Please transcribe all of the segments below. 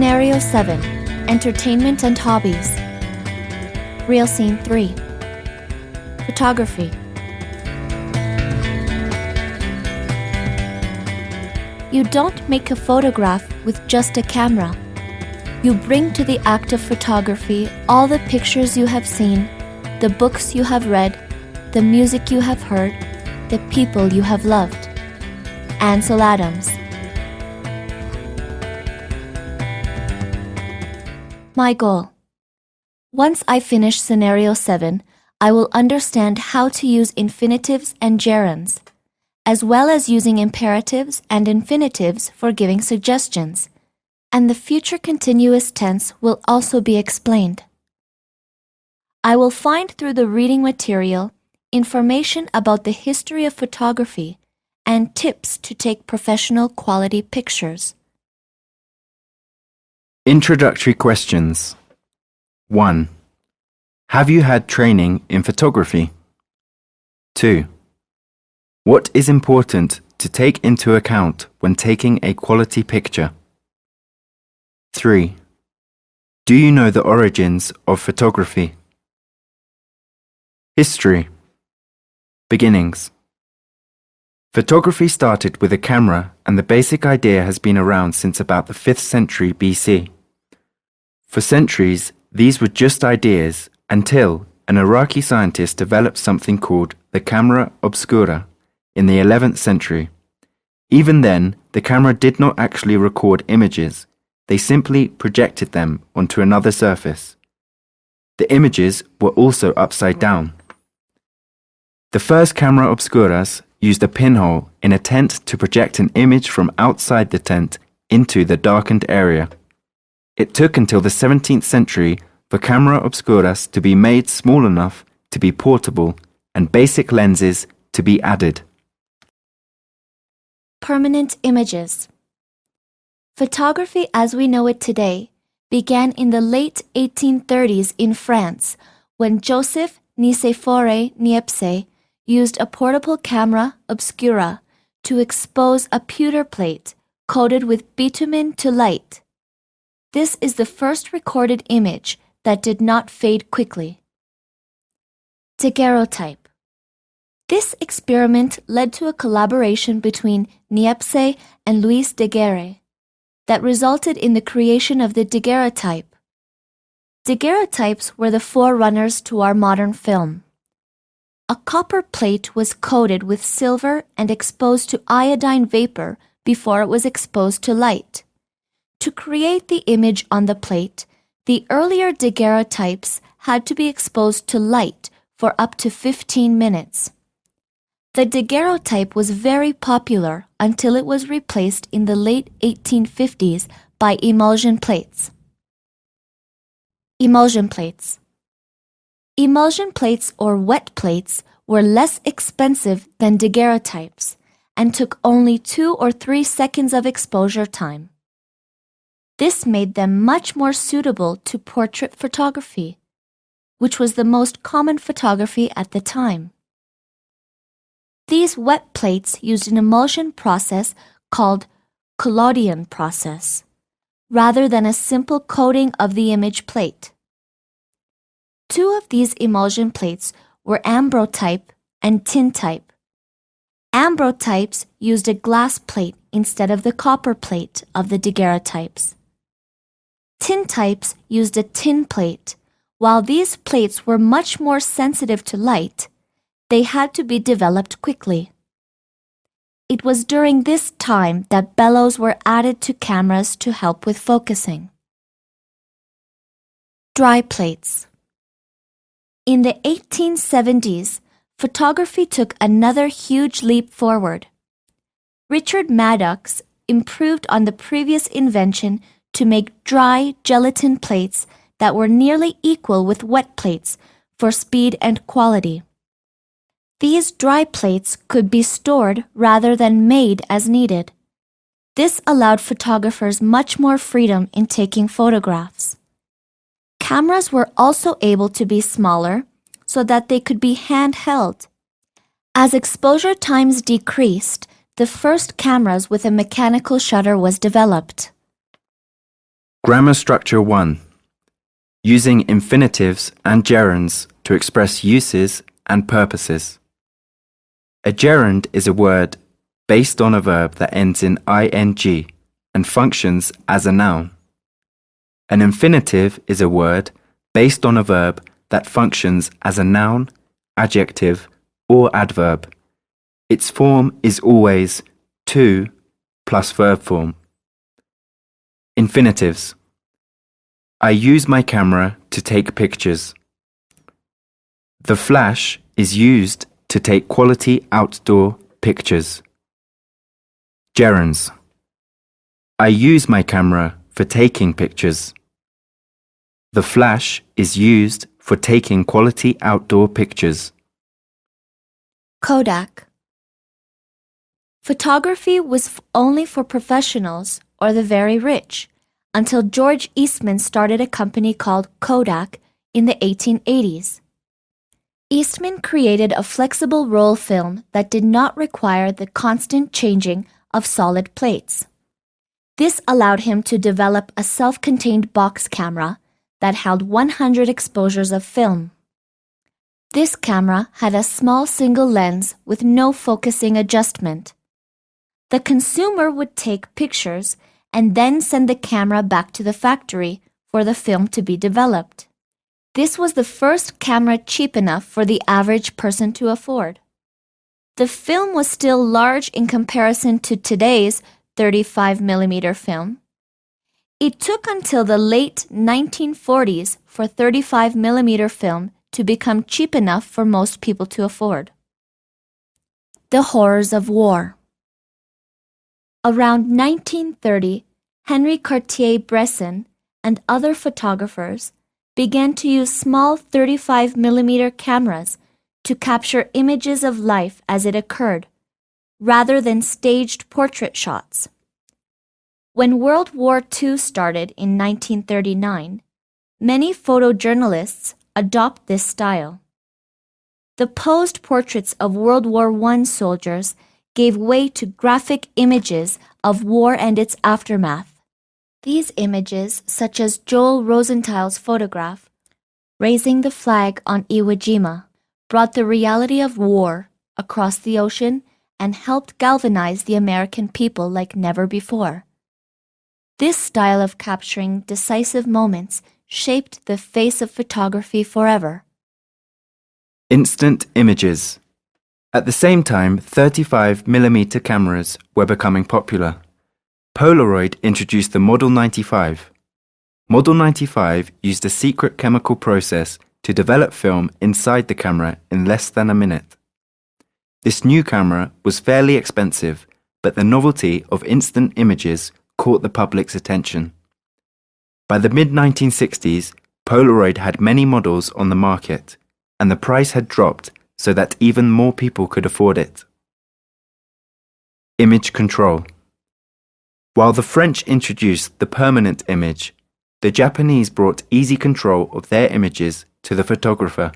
Scenario 7. Entertainment and Hobbies. Real Scene 3. Photography. You don't make a photograph with just a camera. You bring to the act of photography all the pictures you have seen, the books you have read, the music you have heard, the people you have loved. Ansel Adams. My goal. Once I finish Scenario 7, I will understand how to use infinitives and gerunds, as well as using imperatives and infinitives for giving suggestions, and the future continuous tense will also be explained. I will find through the reading material information about the history of photography and tips to take professional quality pictures. Introductory questions. 1. Have you had training in photography? 2. What is important to take into account when taking a quality picture? 3. Do you know the origins of photography? History. Beginnings. Photography started with a camera, and the basic idea has been around since about the 5th century BC. For centuries, these were just ideas until an Iraqi scientist developed something called the camera obscura in the 11th century. Even then, the camera did not actually record images. They simply projected them onto another surface. The images were also upside down. The first camera obscuras used a pinhole in a tent to project an image from outside the tent into the darkened area. It took until the 17th century for camera obscuras to be made small enough to be portable and basic lenses to be added. Permanent images. Photography as we know it today began in the late 1830s in France when Joseph Nicephore Niepce used a portable camera obscura to expose a pewter plate coated with bitumen to light. This is the first recorded image that did not fade quickly. Daguerreotype. This experiment led to a collaboration between Niepce and Louis Daguerre that resulted in the creation of the daguerreotype. Daguerreotypes were the forerunners to our modern film. A copper plate was coated with silver and exposed to iodine vapor before it was exposed to light. To create the image on the plate, the earlier daguerreotypes had to be exposed to light for up to 15 minutes. The daguerreotype was very popular until it was replaced in the late 1850s by emulsion plates. Emulsion plates. Emulsion plates or wet plates were less expensive than daguerreotypes and took only 2 or 3 seconds of exposure time. This made them much more suitable to portrait photography, which was the most common photography at the time. These wet plates used an emulsion process called collodion process, rather than a simple coating of the image plate. 2 of these emulsion plates were ambrotype and tintype. Ambrotypes used a glass plate instead of the copper plate of the daguerreotypes. Tintypes used a tin plate. While these plates were much more sensitive to light, they had to be developed quickly. It was during this time that bellows were added to cameras to help with focusing. Dry plates. In the 1870s, photography took another huge leap forward. Richard Maddox improved on the previous invention to make dry gelatin plates that were nearly equal with wet plates for speed and quality. These dry plates could be stored rather than made as needed. This allowed photographers much more freedom in taking photographs. Cameras were also able to be smaller so that they could be handheld. As exposure times decreased, the first cameras with a mechanical shutter was developed. Grammar Structure 1. Using infinitives and gerunds to express uses and purposes. A gerund is a word based on a verb that ends in ing and functions as a noun. An infinitive is a word based on a verb that functions as a noun, adjective, or adverb. Its form is always to plus verb form. Infinitives. I use my camera to take pictures. The flash is used to take quality outdoor pictures. Gerunds. I use my camera for taking pictures. The flash is used for taking quality outdoor pictures. Kodak. Photography was only for professionals or the very rich until George Eastman started a company called Kodak in the 1880s. Eastman created a flexible roll film that did not require the constant changing of solid plates. This allowed him to develop a self-contained box camera that held 100 exposures of film. This camera had a small single lens with no focusing adjustment. The consumer would take pictures and then send the camera back to the factory for the film to be developed. This was the first camera cheap enough for the average person to afford. The film was still large in comparison to today's 35mm film. It took until the late 1940s for 35mm film to become cheap enough for most people to afford. The horrors of war. Around 1930, Henri Cartier-Bresson and other photographers began to use small 35mm cameras to capture images of life as it occurred, rather than staged portrait shots. When World War II started in 1939, many photojournalists adopt this style. The posed portraits of World War I soldiers gave way to graphic images of war and its aftermath. These images, such as Joel Rosenthal's photograph, raising the flag on Iwo Jima, brought the reality of war across the ocean and helped galvanize the American people like never before. This style of capturing decisive moments shaped the face of photography forever. Instant images. At the same time, 35mm cameras were becoming popular. Polaroid introduced the Model 95. Model 95 used a secret chemical process to develop film inside the camera in less than a minute. This new camera was fairly expensive, but the novelty of instant images caught the public's attention. By the mid-1960s, Polaroid had many models on the market, and the price had dropped so that even more people could afford it. Image control. While the French introduced the permanent image, the Japanese brought easy control of their images to the photographer.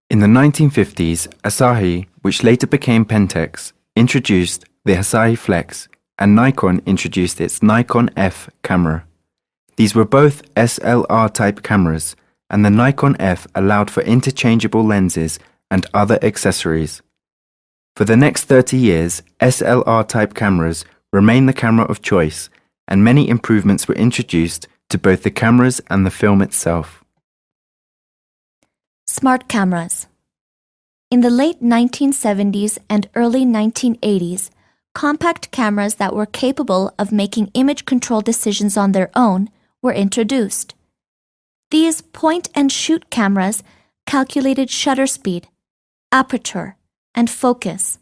In the 1950s, Asahi, which later became Pentax, introduced the Asahi Flex, and Nikon introduced its Nikon F camera. These were both SLR-type cameras, and the Nikon F allowed for interchangeable lenses and other accessories. For the next 30 years, SLR-type cameras remained the camera of choice, and many improvements were introduced to both the cameras and the film itself. Smart cameras. In the late 1970s and early 1980s, compact cameras that were capable of making image control decisions on their own were introduced. These point-and-shoot cameras calculated shutter speed, aperture, and focus,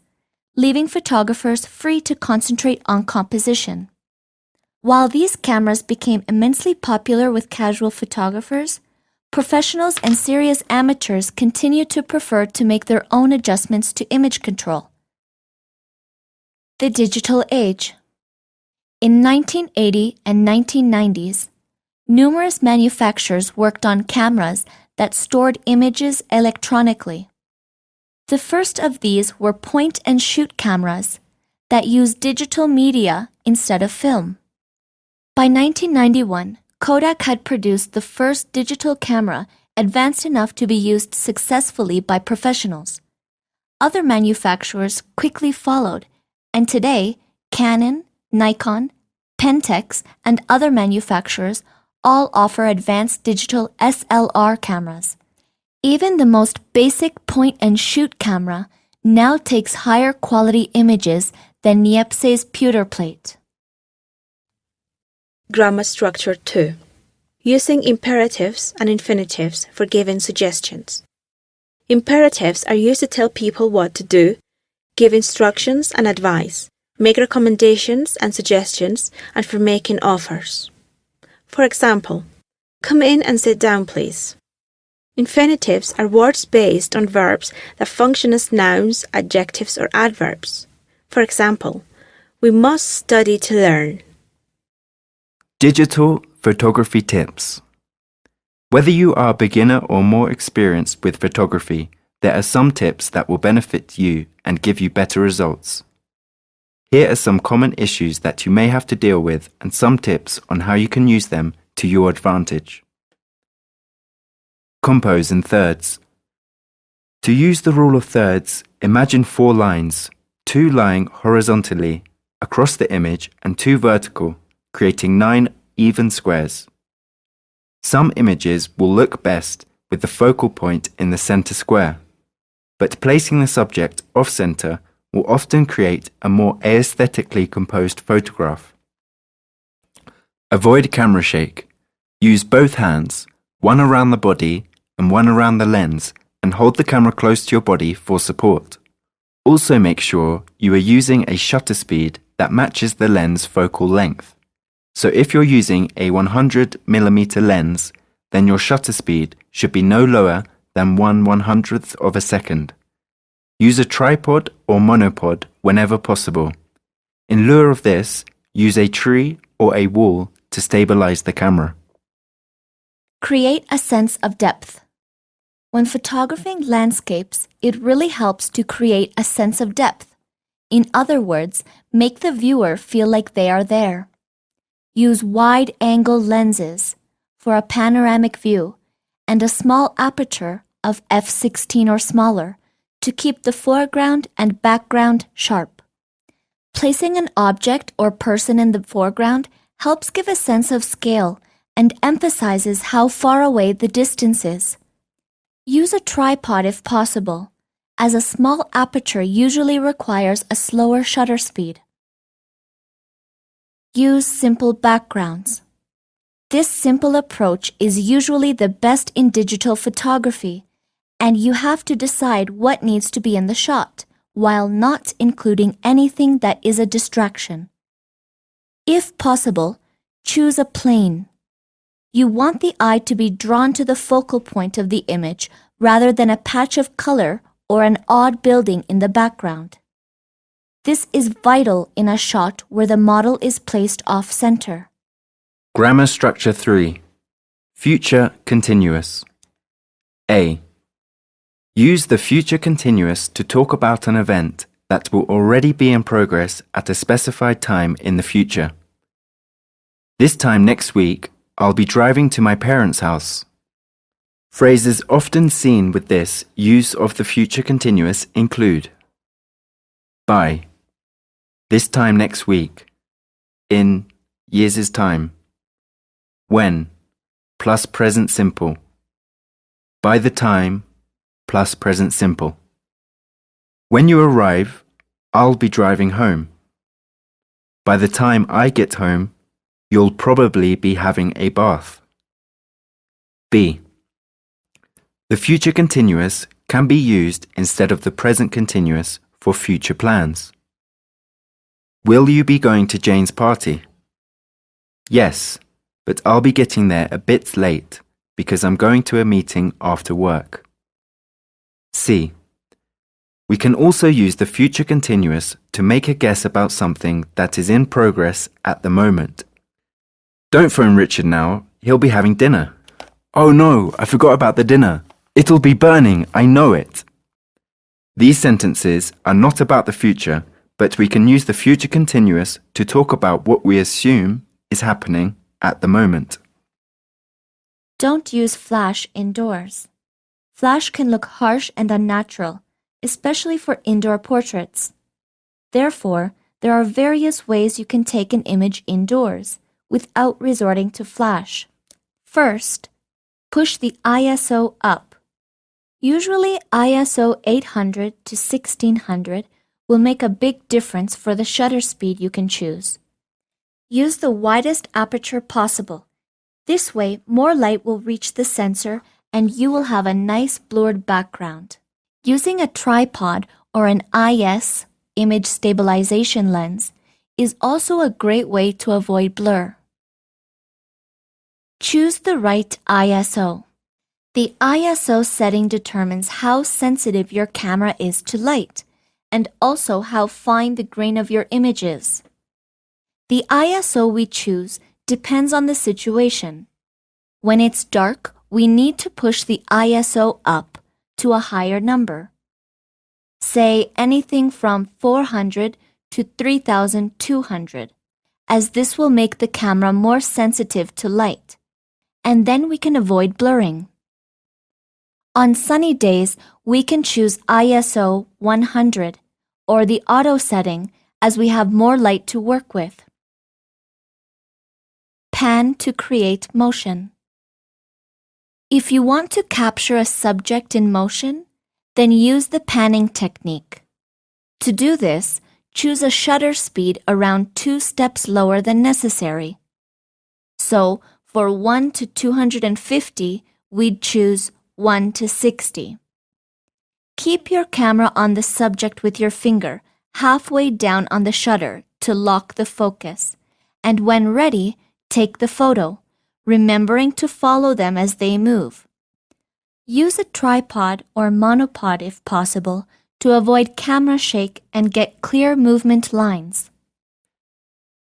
leaving photographers free to concentrate on composition. While these cameras became immensely popular with casual photographers, professionals and serious amateurs continued to prefer to make their own adjustments to image control. The digital age. In 1980 and 1990s, numerous manufacturers worked on cameras that stored images electronically. The first of these were point-and-shoot cameras that used digital media instead of film. By 1991, Kodak had produced the first digital camera advanced enough to be used successfully by professionals. Other manufacturers quickly followed, and today, Canon, Nikon, Pentax, and other manufacturers all offer advanced digital SLR cameras. Even the most basic point-and-shoot camera now takes higher quality images than Niepce's pewter plate. Grammar structure 2. Using imperatives and infinitives for giving suggestions. Imperatives are used to tell people what to do, give instructions and advice, make recommendations and suggestions, and for making offers. For example, come in and sit down, please. Infinitives are words based on verbs that function as nouns, adjectives, or adverbs. For example, we must study to learn. Digital photography tips. Whether you are a beginner or more experienced with photography, there are some tips that will benefit you and give you better results. Here are some common issues that you may have to deal with and some tips on how you can use them to your advantage. Compose in thirds. To use the rule of thirds, imagine 4 lines, 2 lying horizontally across the image and 2 vertical, creating 9 even squares. Some images will look best with the focal point in the center square, but placing the subject off-center will often create a more aesthetically composed photograph. Avoid camera shake. Use both hands, one around the body and one around the lens, and hold the camera close to your body for support. Also make sure you are using a shutter speed that matches the lens focal length. So if you're using a 100mm lens, then your shutter speed should be no lower than 1/100th of a second. Use a tripod or monopod whenever possible. In lieu of this, use a tree or a wall to stabilize the camera. Create a sense of depth. When photographing landscapes, it really helps to create a sense of depth. In other words, make the viewer feel like they are there. Use wide-angle lenses for a panoramic view and a small aperture of f/16 or smaller to keep the foreground and background sharp. Placing an object or person in the foreground helps give a sense of scale and emphasizes how far away the distance is. Use a tripod if possible, as a small aperture usually requires a slower shutter speed. Use simple backgrounds. This simple approach is usually the best in digital photography, and you have to decide what needs to be in the shot, while not including anything that is a distraction. If possible, choose a plane. You want the eye to be drawn to the focal point of the image rather than a patch of color or an odd building in the background. This is vital in a shot where the model is placed off-center. Grammar structure 3. Future continuous. A. Use the future continuous to talk about an event that will already be in progress at a specified time in the future. This time next week, I'll be driving to my parents' house. Phrases often seen with this use of the future continuous include by, this time next week, in years' time, when, plus present simple, by the time, plus present simple. When you arrive, I'll be driving home. By the time I get home, you'll probably be having a bath. B. The future continuous can be used instead of the present continuous for future plans. Will you be going to Jane's party? Yes, but I'll be getting there a bit late because I'm going to a meeting after work. C. We can also use the future continuous to make a guess about something that is in progress at the moment. Don't phone Richard now, he'll be having dinner. Oh no, I forgot about the dinner. It'll be burning, I know it. These sentences are not about the future, but we can use the future continuous to talk about what we assume is happening at the moment. Don't use flash indoors. Flash can look harsh and unnatural, especially for indoor portraits. Therefore, there are various ways you can take an image indoors without resorting to flash. First, push the ISO up. Usually ISO 800 to 1600 will make a big difference for the shutter speed you can choose. Use the widest aperture possible. This way, more light will reach the sensor and you will have a nice blurred background. Using a tripod or an IS, image stabilization lens, is also a great way to avoid blur. Choose the right ISO. The ISO setting determines how sensitive your camera is to light and also how fine the grain of your image is. The ISO we choose depends on the situation. When it's dark, we need to push the ISO up to a higher number. Say anything from 400 to 3200, as this will make the camera more sensitive to light, and then we can avoid blurring. On sunny days, we can choose ISO 100 or the auto setting as we have more light to work with. Pan to create motion. If you want to capture a subject in motion, then use the panning technique. To do this, choose a shutter speed around 2 steps lower than necessary. So, for 1 to 250, we'd choose 1 to 60. Keep your camera on the subject with your finger halfway down on the shutter to lock the focus, and when ready, take the photo, remembering to follow them as they move. Use a tripod or monopod if possible to avoid camera shake and get clear movement lines.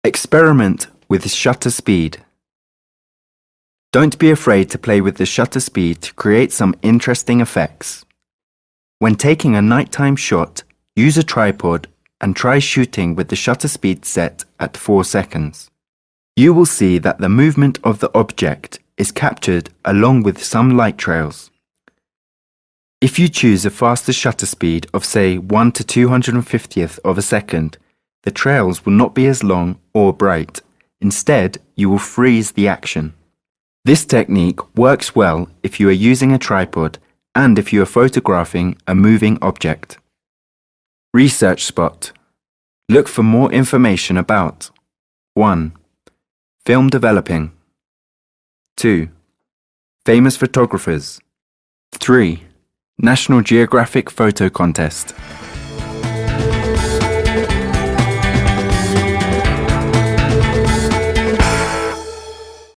Experiment with shutter speed. Don't be afraid to play with the shutter speed to create some interesting effects. When taking a nighttime shot, use a tripod and try shooting with the shutter speed set at 4 seconds. You will see that the movement of the object is captured along with some light trails. If you choose a faster shutter speed of say 1 to 250th of a second, the trails will not be as long or bright. Instead, you will freeze the action. This technique works well if you are using a tripod and if you are photographing a moving object. Research spot. Look for more information about 1. Film developing. 2. Famous photographers. 3. National Geographic Photo Contest.